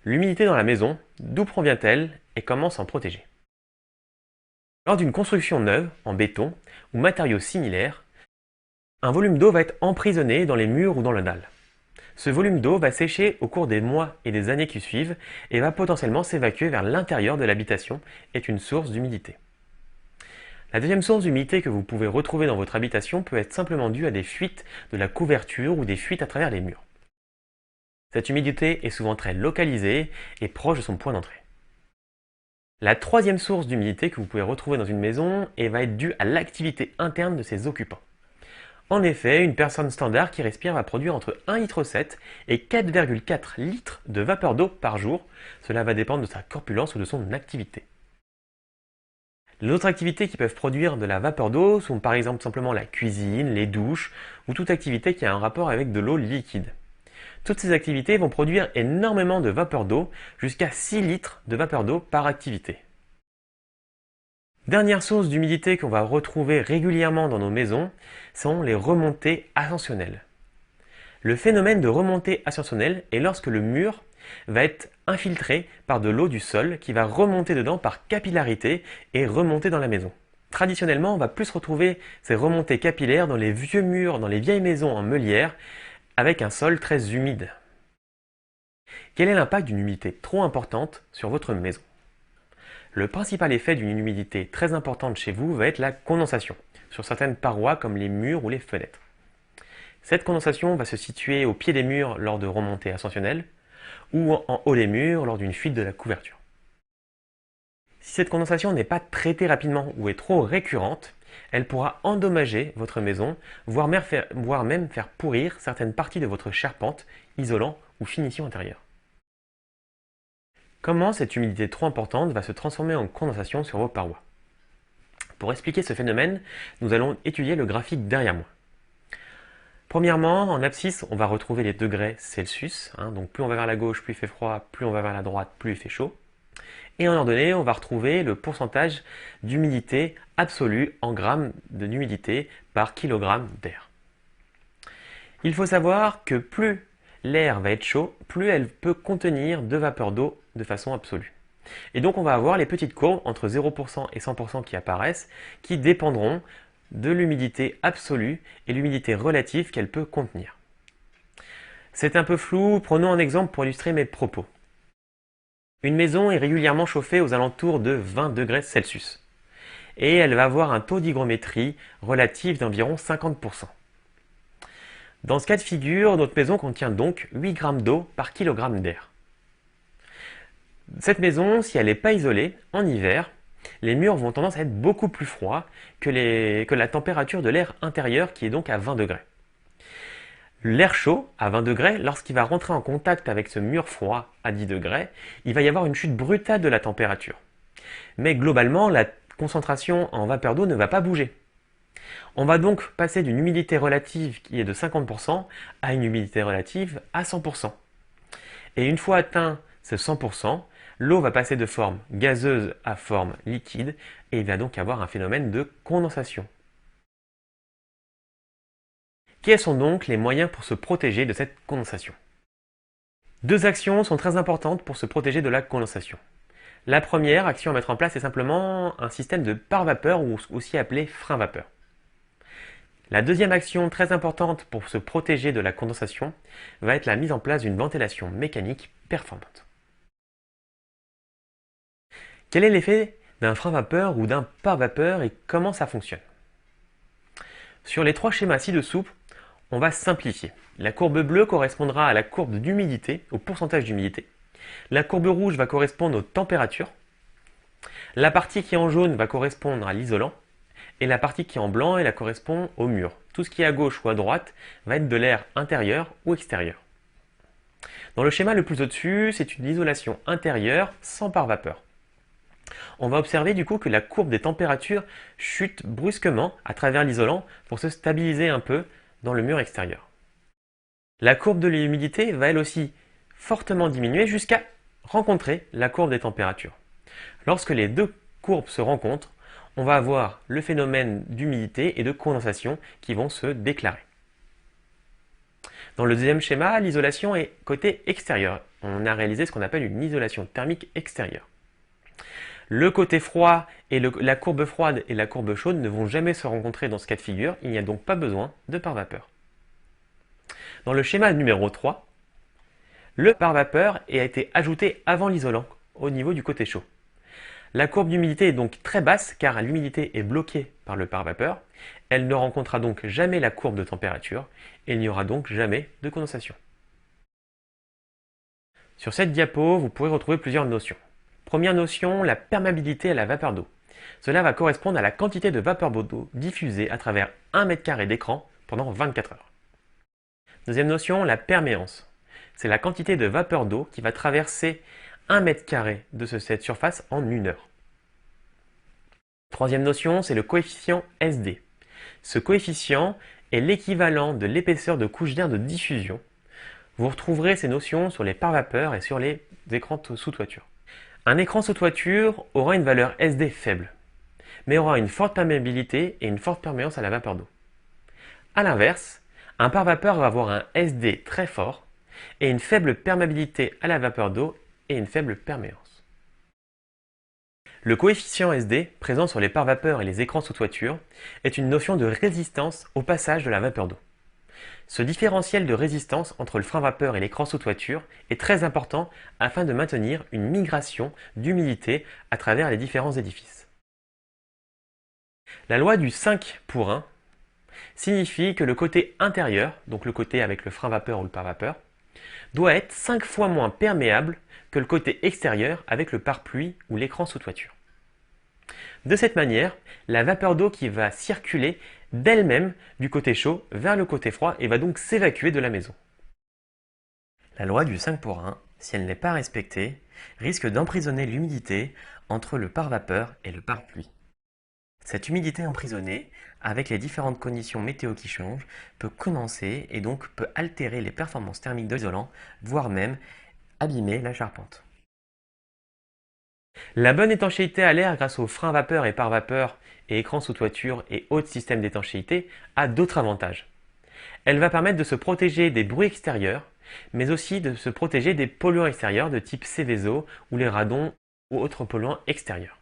L'humidité dans la maison, d'où provient-elle et comment s'en protéger? Lors d'une construction neuve, en béton ou matériaux similaires, un volume d'eau va être emprisonné dans les murs ou dans le dalle. Ce volume d'eau va sécher au cours des mois et des années qui suivent et va potentiellement s'évacuer vers l'intérieur de l'habitation et est une source d'humidité. La deuxième source d'humidité que vous pouvez retrouver dans votre habitation peut être simplement due à des fuites de la couverture ou des fuites à travers les murs. Cette humidité est souvent très localisée et proche de son point d'entrée. La troisième source d'humidité que vous pouvez retrouver dans une maison va être due à l'activité interne de ses occupants. En effet, une personne standard qui respire va produire entre 1,7 litre et 4,4 litres de vapeur d'eau par jour. Cela va dépendre de sa corpulence ou de son activité. Les autres activités qui peuvent produire de la vapeur d'eau sont par exemple simplement la cuisine, les douches ou toute activité qui a un rapport avec de l'eau liquide. Toutes ces activités vont produire énormément de vapeur d'eau, jusqu'à 6 litres de vapeur d'eau par activité. Dernière source d'humidité qu'on va retrouver régulièrement dans nos maisons sont les remontées ascensionnelles. Le phénomène de remontée ascensionnelle est lorsque le mur va être infiltré par de l'eau du sol qui va remonter dedans par capillarité et remonter dans la maison. Traditionnellement, on va plus retrouver ces remontées capillaires dans les vieux murs, dans les vieilles maisons en meulière, avec un sol très humide. Quel est l'impact d'une humidité trop importante sur votre maison? Le principal effet d'une humidité très importante chez vous va être la condensation, sur certaines parois comme les murs ou les fenêtres. Cette condensation va se situer au pied des murs lors de remontées ascensionnelles ou en haut des murs lors d'une fuite de la couverture. Si cette condensation n'est pas traitée rapidement ou est trop récurrente, elle pourra endommager votre maison, voire même faire pourrir certaines parties de votre charpente, isolant ou finition intérieure. Comment cette humidité trop importante va se transformer en condensation sur vos parois? Pour expliquer ce phénomène, nous allons étudier le graphique derrière moi. Premièrement, en abscisse, on va retrouver les degrés Celsius. Donc plus on va vers la gauche, plus il fait froid, plus on va vers la droite, plus il fait chaud. Et en ordonnée, on va retrouver le pourcentage d'humidité absolue en grammes d'humidité par kilogramme d'air. Il faut savoir que plus l'air va être chaud, plus elle peut contenir de vapeur d'eau de façon absolue. Et donc on va avoir les petites courbes entre 0% et 100% qui apparaissent, qui dépendront de l'humidité absolue et l'humidité relative qu'elle peut contenir. C'est un peu flou, prenons un exemple pour illustrer mes propos. Une maison est régulièrement chauffée aux alentours de 20 degrés Celsius et elle va avoir un taux d'hygrométrie relatif d'environ 50%. Dans ce cas de figure, notre maison contient donc 8 grammes d'eau par kilogramme d'air. Cette maison, si elle n'est pas isolée, en hiver, les murs vont tendance à être beaucoup plus froids que la température de l'air intérieur qui est donc à 20 degrés. L'air chaud, à 20 degrés, lorsqu'il va rentrer en contact avec ce mur froid à 10 degrés, il va y avoir une chute brutale de la température. Mais globalement, la concentration en vapeur d'eau ne va pas bouger. On va donc passer d'une humidité relative qui est de 50% à une humidité relative à 100%. Et une fois atteint ce 100%, l'eau va passer de forme gazeuse à forme liquide et il va donc y avoir un phénomène de condensation. Quels sont donc les moyens pour se protéger de cette condensation? Deux actions sont très importantes pour se protéger de la condensation. La première action à mettre en place est simplement un système de pare-vapeur ou aussi appelé frein-vapeur. La deuxième action très importante pour se protéger de la condensation va être la mise en place d'une ventilation mécanique performante. Quel est l'effet d'un frein-vapeur ou d'un pare-vapeur et comment ça fonctionne? Sur les trois schémas ci-dessous, on va simplifier. La courbe bleue correspondra à la courbe d'humidité, au pourcentage d'humidité. La courbe rouge va correspondre aux températures. La partie qui est en jaune va correspondre à l'isolant. Et la partie qui est en blanc, elle correspond au mur. Tout ce qui est à gauche ou à droite va être de l'air intérieur ou extérieur. Dans le schéma le plus au-dessus, c'est une isolation intérieure sans pare-vapeur. On va observer du coup que la courbe des températures chute brusquement à travers l'isolant pour se stabiliser un peu dans le mur extérieur. La courbe de l'humidité va elle aussi fortement diminuer jusqu'à rencontrer la courbe des températures. Lorsque les deux courbes se rencontrent, on va avoir le phénomène d'humidité et de condensation qui vont se déclarer. Dans le deuxième schéma, l'isolation est côté extérieur. On a réalisé ce qu'on appelle une isolation thermique extérieure. Le côté froid et la courbe froide et la courbe chaude ne vont jamais se rencontrer dans ce cas de figure, il n'y a donc pas besoin de pare-vapeur. Dans le schéma numéro 3, le pare-vapeur a été ajouté avant l'isolant, au niveau du côté chaud. La courbe d'humidité est donc très basse car l'humidité est bloquée par le pare-vapeur. Elle ne rencontrera donc jamais la courbe de température et il n'y aura donc jamais de condensation. Sur cette diapo, vous pourrez retrouver plusieurs notions. Première notion, la perméabilité à la vapeur d'eau. Cela va correspondre à la quantité de vapeur d'eau diffusée à travers 1 m² d'écran pendant 24 heures. Deuxième notion, la perméance. C'est la quantité de vapeur d'eau qui va traverser 1 m² de cette surface en 1 heure. Troisième notion, c'est le coefficient SD. Ce coefficient est l'équivalent de l'épaisseur de couche d'air de diffusion. Vous retrouverez ces notions sur les pare-vapeurs et sur les écrans sous toiture. Un écran sous toiture aura une valeur SD faible, mais aura une forte perméabilité et une forte perméance à la vapeur d'eau. A l'inverse, un pare-vapeur va avoir un SD très fort et une faible perméabilité à la vapeur d'eau et une faible perméance. Le coefficient SD, présent sur les pare-vapeurs et les écrans sous toiture, est une notion de résistance au passage de la vapeur d'eau. Ce différentiel de résistance entre le frein vapeur et l'écran sous toiture est très important afin de maintenir une migration d'humidité à travers les différents édifices. La loi du 5 pour 1 signifie que le côté intérieur, donc le côté avec le frein vapeur ou le pare-vapeur, doit être 5 fois moins perméable que le côté extérieur avec le pare-pluie ou l'écran sous toiture. De cette manière, la vapeur d'eau qui va circuler d'elle-même du côté chaud vers le côté froid et va donc s'évacuer de la maison. La loi du 5 pour 1, si elle n'est pas respectée, risque d'emprisonner l'humidité entre le pare-vapeur et le pare-pluie. Cette humidité emprisonnée, avec les différentes conditions météo qui changent, peut condenser et donc peut altérer les performances thermiques de l'isolant, voire même abîmer la charpente. La bonne étanchéité à l'air grâce aux freins vapeur et pare-vapeur et écrans sous toiture et autres systèmes d'étanchéité a d'autres avantages. Elle va permettre de se protéger des bruits extérieurs, mais aussi de se protéger des polluants extérieurs de type Céveso ou les radons ou autres polluants extérieurs.